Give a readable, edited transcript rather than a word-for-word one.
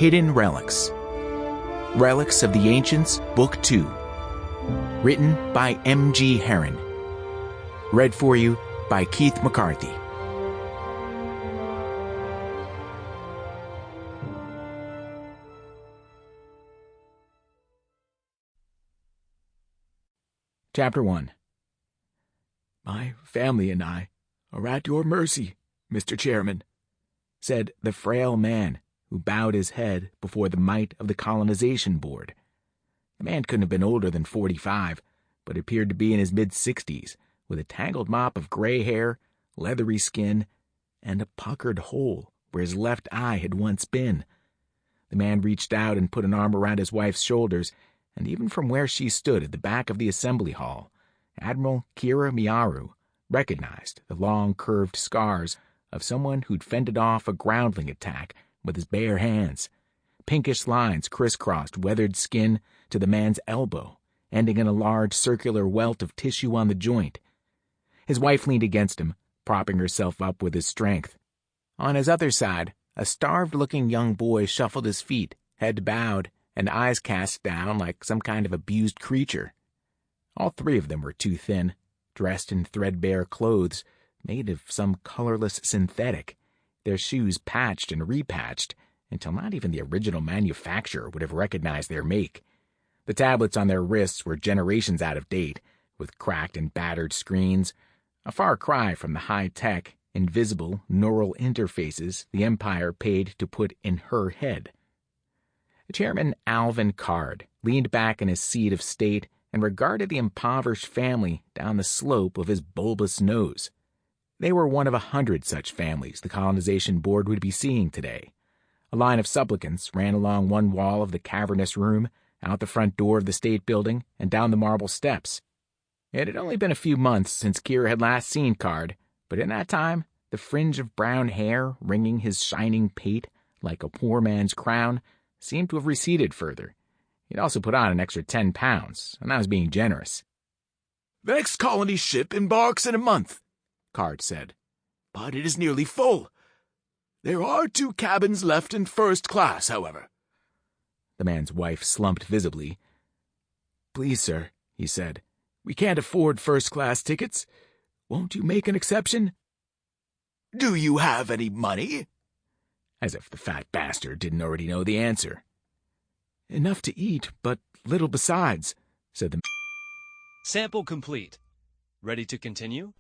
Hidden Relics. Relics of the Ancients, Book 2. Written by M.G. Herron. Read for you by Keith McCarthy. Chapter 1. "My family and I are at your mercy, Mr. Chairman," said the frail man who bowed his head before the might of the colonization board. The man couldn't have been older than 45, but appeared to be in his mid-60s, with a tangled mop of gray hair, leathery skin, and a puckered hole where his left eye had once been. The man reached out and put an arm around his wife's shoulders, and even from where she stood at the back of the assembly hall, Admiral Kira Miyaru recognized the long curved scars of someone who'd fended off a groundling attack with his bare hands. Pinkish lines crisscrossed weathered skin to the man's elbow, ending in a large circular welt of tissue on the joint. His wife leaned against him, propping herself up with his strength. On his other side, a starved-looking young boy shuffled his feet, head bowed, and eyes cast down like some kind of abused creature. All three of them were too thin, dressed in threadbare clothes made of some colorless synthetic, their shoes patched and repatched until not even the original manufacturer would have recognized their make. The tablets on their wrists were generations out of date, with cracked and battered screens, a far cry from the high-tech, invisible neural interfaces the Empire paid to put in her head. Chairman Alvin Card leaned back in his seat of state and regarded the impoverished family down the slope of his bulbous nose. They were one of 100 such families the colonization board would be seeing today. A line of supplicants ran along one wall of the cavernous room, out the front door of the state building, and down the marble steps. It had only been a few months since Kira had last seen Card, but in that time, the fringe of brown hair ringing his shining pate like a poor man's crown seemed to have receded further. He'd also put on an extra 10 pounds, and that was being generous. "The next colony ship embarks in a month," Card said, "but it is nearly full. There are 2 cabins left in first class, however." The man's wife slumped visibly. "Please, sir," he said, "we can't afford first-class tickets. Won't you make an exception?" "Do you have any money?" As if the fat bastard didn't already know the answer. "Enough to eat, but little besides," said the... Sample complete. Ready to continue?